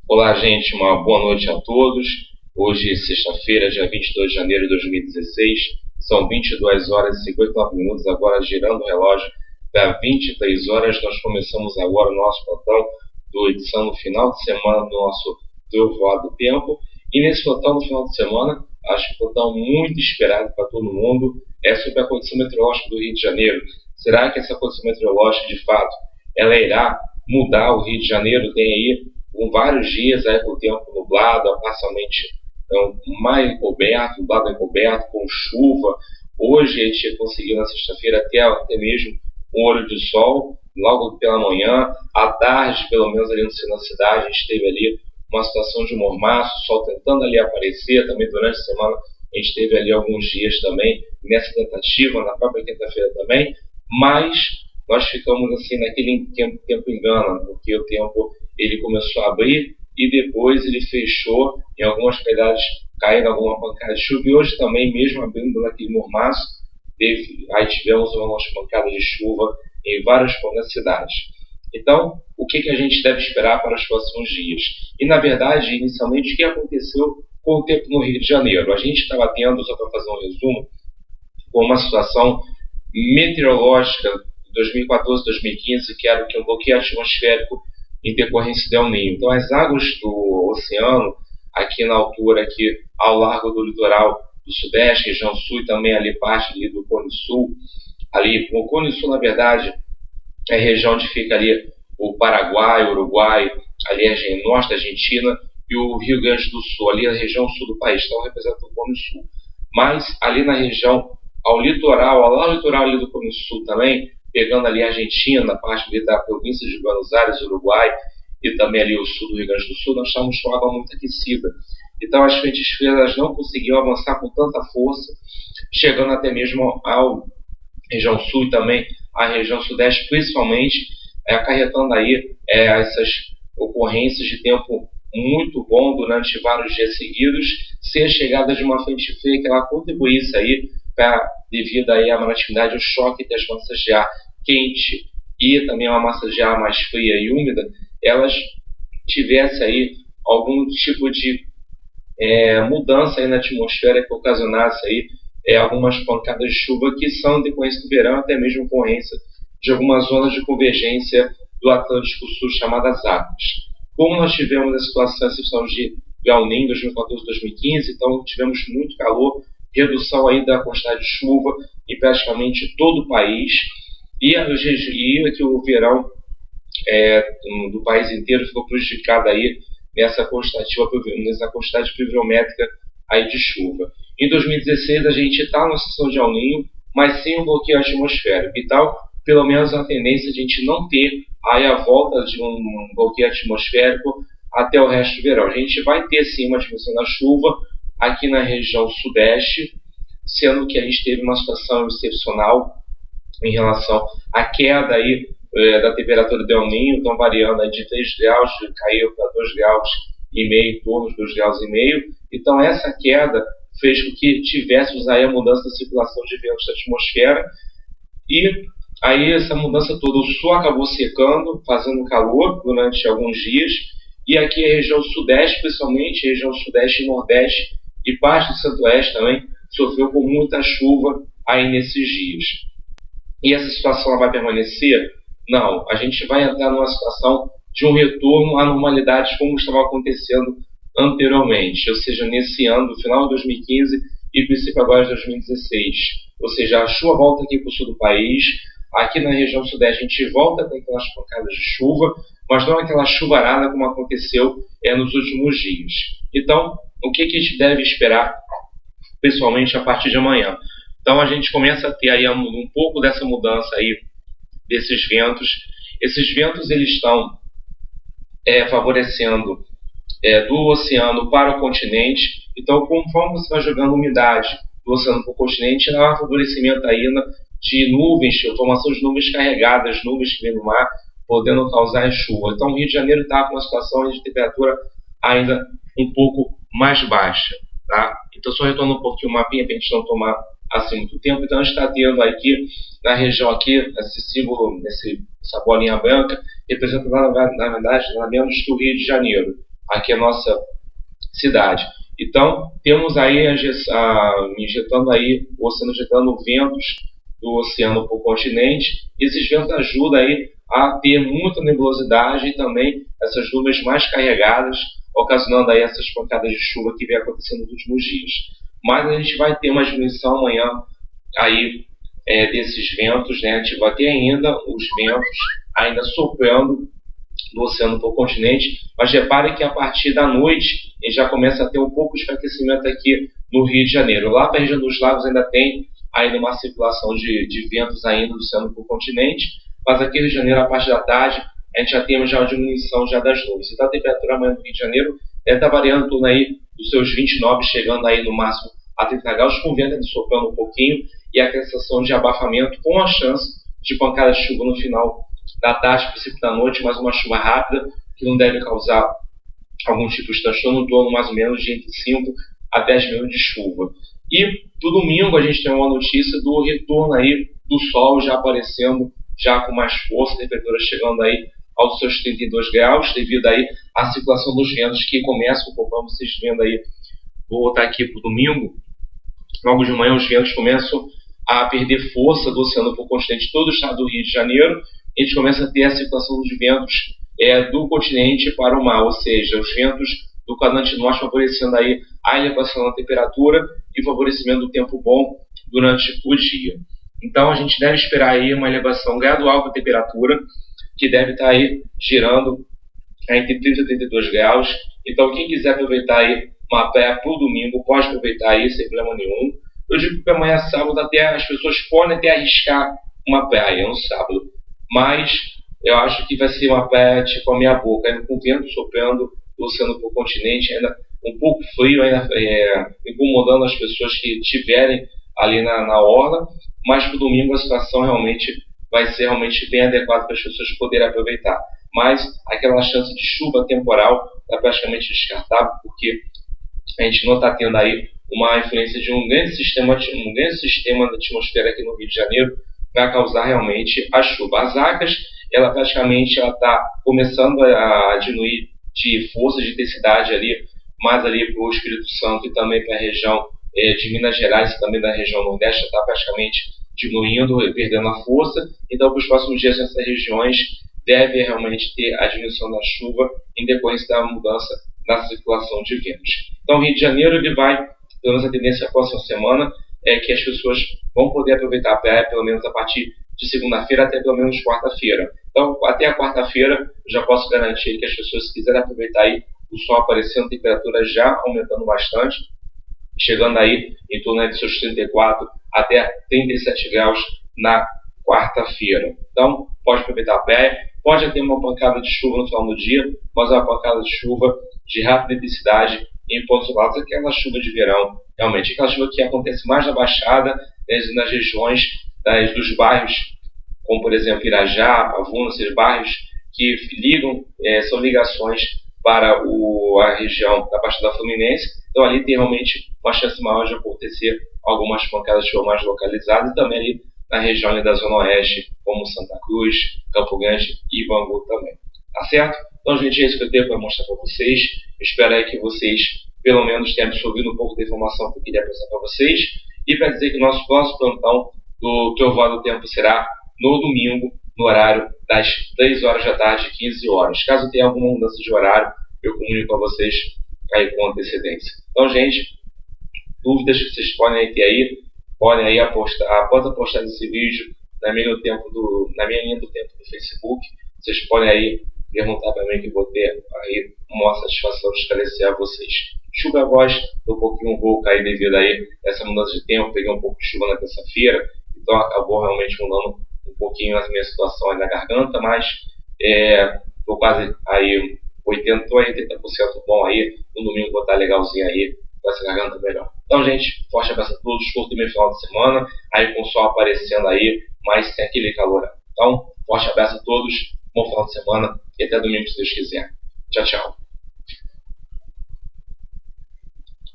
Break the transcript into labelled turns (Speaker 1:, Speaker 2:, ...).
Speaker 1: Olá, gente, uma boa noite a todos. Hoje, sexta-feira, dia 22 de janeiro de 2016, são 22 horas e 59 minutos, agora girando o relógio para 23 horas. Nós começamos agora o nosso plantão do edição no final de semana do nosso Trovoado do Tempo. E nesse plantão no final de semana, acho que um plantão muito esperado para todo mundo é sobre a condição meteorológica do Rio de Janeiro. Será que essa condição meteorológica, de fato, ela irá mudar o Rio de Janeiro? Tem aí com vários dias aí com o tempo nublado, parcialmente mais encoberto, nublado encoberto, com chuva. Hoje a gente conseguiu na sexta-feira até mesmo um olho de sol, logo pela manhã, à tarde, pelo menos ali no centro da cidade, a gente teve ali uma situação de mormaço, o sol tentando ali aparecer, também durante a semana a gente teve ali alguns dias também nessa tentativa, na própria quinta-feira também, mas nós ficamos assim naquele tempo engano, porque o tempo ele começou a abrir e depois ele fechou em algumas pedaços, caindo alguma pancada de chuva, e hoje também, mesmo abrindo naquele mormaço, aí tivemos umas pancadas de chuva em vários pontos da cidade. Então, o que a gente deve esperar para os próximos dias? E, na verdade, inicialmente, o que aconteceu com o tempo no Rio de Janeiro? A gente estava tendo, só para fazer um resumo, com uma situação meteorológica de 2014-2015, que era o que um bloqueio atmosférico em decorrência de El Niño. Então, as águas do oceano, aqui na altura, aqui ao largo do litoral do Sudeste, região Sul, e também ali parte ali do Cone Sul, ali, o Cone Sul, na verdade, é a região onde fica ali o Paraguai, o Uruguai, ali a norte da Argentina, e o Rio Grande do Sul, ali a região sul do país, então representa o Cone Sul. Mas ali na região, ao litoral, ao lado litoral ali do Cone Sul também, pegando ali a Argentina, na parte ali da província de Buenos Aires, Uruguai, e também ali o sul do Rio Grande do Sul, nós estávamos com água muito aquecida. Então as frentes frias não conseguiam avançar com tanta força, chegando até mesmo à região sul e também à região sudeste, principalmente, acarretando aí essas ocorrências de tempo muito bom durante vários dias seguidos, sem a chegada de uma frente fria que ela contribuísse aí devido aí à volatilidade, o choque das massas de ar quente e também uma massa de ar mais fria e úmida, elas tivessem aí algum tipo de mudança aí na atmosfera que ocasionasse aí algumas pancadas de chuva que são decorrência do verão, até mesmo ocorrência de algumas zonas de convergência do Atlântico Sul chamadas ACAS. Como nós tivemos a situação de El Niño 2014-2015, então tivemos muito calor, redução aí da quantidade de chuva em praticamente todo o país, e que o verão do país inteiro ficou prejudicado aí nessa quantidade pluviométrica aí de chuva. Em 2016 a gente está numa situação de El Niño, mas sem um bloqueio atmosférico. Então, pelo menos a tendência de a gente não ter aí a volta de um bloqueio atmosférico até o resto do verão. A gente vai ter sim uma diminuição da chuva aqui na região sudeste, sendo que a gente teve uma situação excepcional em relação à queda aí da temperatura de El Niño, então variando aí de 3 graus, caiu para 2 graus e meio, em torno de 2 graus e meio. Então essa queda fez com que tivéssemos aí a mudança da circulação de ventos da atmosfera, e aí essa mudança toda, o sul acabou secando, fazendo calor durante alguns dias, e aqui a região sudeste, principalmente a região sudeste e nordeste, e parte do centro-oeste também, sofreu com muita chuva aí nesses dias. E essa situação ela vai permanecer? Não, a gente vai entrar numa situação de um retorno à normalidade como estava acontecendo anteriormente, ou seja, nesse ano, no final de 2015 e princípio agora de 2016. Ou seja, a chuva volta aqui para o sul do país, aqui na região sudeste a gente volta a ter aquelas pancadas de chuva, mas não aquela chuvarada como aconteceu nos últimos dias. Então, o que a gente deve esperar, principalmente a partir de amanhã? Então a gente começa a ter aí um pouco dessa mudança aí desses ventos. Esses ventos eles estão favorecendo do oceano para o continente. Então, conforme você vai jogando umidade do oceano para o continente, há um favorecimento ainda de nuvens, formação de nuvens carregadas, nuvens que vêm do mar, podendo causar chuva. Então, o Rio de Janeiro está com uma situação de temperatura ainda um pouco mais baixa. Tá? Então, só retorno um pouquinho o mapinha para a gente não tomar assim muito tempo. Então, a gente está tendo aqui na região aqui, esse símbolo, essa bolinha branca, representa na verdade nada menos que o Rio de Janeiro. aqui a nossa cidade. Então, temos aí injetando aí, o oceano injetando ventos do oceano para o continente. Esses ventos ajudam aí a ter muita nebulosidade e também essas nuvens mais carregadas, ocasionando aí essas pancadas de chuva que vem acontecendo nos últimos dias. Mas a gente vai ter uma diminuição amanhã aí desses ventos, né? A gente vai ter ainda os ventos ainda soprando do oceano para o continente, mas repare que a partir da noite a gente já começa a ter um pouco de enfraquecimento aqui no Rio de Janeiro. Lá para a região dos lagos ainda tem ainda uma circulação de ventos ainda do oceano para o continente, mas aqui no Rio de Janeiro, a partir da tarde, a gente já tem já uma diminuição já das nuvens. Então a temperatura amanhã no Rio de Janeiro deve estar variando em torno aí dos seus 29, chegando aí no máximo a 30 graus, com o vento soprando um pouquinho e a sensação de abafamento, com a chance de pancada de chuva no final da tarde, princípio da noite, mas uma chuva rápida que não deve causar algum tipo de transtorno, em torno mais ou menos de entre 5 a 10 minutos de chuva. E do domingo a gente tem uma notícia do retorno aí do sol já aparecendo, já com mais força, temperatura chegando aí aos seus 32 graus, devido aí à circulação dos ventos que começam, conforme vocês vendo aí, vou voltar aqui para o domingo, logo de manhã os ventos começam a perder força do oceano para o continente, todo o estado do Rio de Janeiro. A gente começa a ter a circulação dos ventos do continente para o mar, ou seja, os ventos do quadrante norte favorecendo aí a elevação da temperatura e favorecimento do tempo bom durante o dia. Então a gente deve esperar aí uma elevação gradual da temperatura, que deve estar aí girando entre 30 e 32 graus. Então quem quiser aproveitar aí uma praia para o domingo, pode aproveitar aí sem problema nenhum. Eu digo que amanhã sábado até as pessoas podem até arriscar uma praia no sábado, mas eu acho que vai ser uma praia tipo a minha boca, ainda com vento soprando do oceano para o continente, ainda um pouco frio, ainda incomodando as pessoas que estiverem ali na orla, mas para o domingo a situação realmente vai ser realmente bem adequada para as pessoas poderem aproveitar. Mas aquela chance de chuva temporal é praticamente descartável, porque a gente não está tendo aí uma influência de um grande sistema da atmosfera aqui no Rio de Janeiro para causar realmente a chuva. As Acas, ela praticamente está começando a diminuir de força, de intensidade ali, mais ali para o Espírito Santo e também para a região de Minas Gerais e também da região Nordeste, está praticamente diminuindo e perdendo a força. Então, para os próximos dias nessas regiões, deve realmente ter a diminuição da chuva em decorrência da mudança na circulação de ventos. Então, o Rio de Janeiro ele vai, pelo menos a tendência da próxima semana, é que as pessoas vão poder aproveitar a praia pelo menos a partir de segunda-feira até pelo menos quarta-feira. Então, até a quarta-feira, eu já posso garantir que as pessoas, se quiserem aproveitar aí o sol aparecendo, temperatura já aumentando bastante, chegando aí em torno de seus 34 até 37 graus na quarta-feira. Então, pode aproveitar a praia, pode ter uma pancada de chuva no final do dia, mas é uma pancada de chuva de rápida intensidade em pontos isolados, aquela chuva de verão, realmente, aquela chuva que acontece mais na Baixada, nas regiões dos bairros, como por exemplo Irajá, Pavuna, esses bairros que ligam, são ligações para a região da Baixada Fluminense. Então ali tem realmente uma chance maior de acontecer algumas pancadas de chuva mais localizadas, e também ali na região ali da Zona Oeste, como Santa Cruz, Campo Grande e Bangu também. Tá certo? Então, gente, é isso que eu tenho para mostrar para vocês. Eu espero aí que vocês, pelo menos, tenham absorvido um pouco da informação que eu queria passar para vocês. E para dizer que o nosso próximo plantão do Trovoada do Tempo será no domingo, no horário das 3 horas da tarde, 15 horas. Caso tenha alguma mudança de horário, eu comunico a vocês aí com antecedência. Então, gente, dúvidas que vocês podem ter aí, podem aí após a postagem desse vídeo na minha linha do tempo do Facebook, vocês podem aí perguntar para mim, que vou ter aí uma satisfação de esclarecer a vocês. Chuva a voz, um pouquinho rouca aí devido aí a essa mudança de tempo, peguei um pouco de chuva na terça-feira, então acabou realmente mudando um pouquinho a minha situação aí na garganta, mas estou quase aí 80% bom aí, no domingo vou estar legalzinho aí, com essa garganta melhor. Então, gente, forte abraço a todos, curto meu final de semana, aí com o sol aparecendo aí, mas sem aquele calor. Então, forte abraço a todos, bom final de semana e até domingo, se Deus quiser. Tchau, tchau.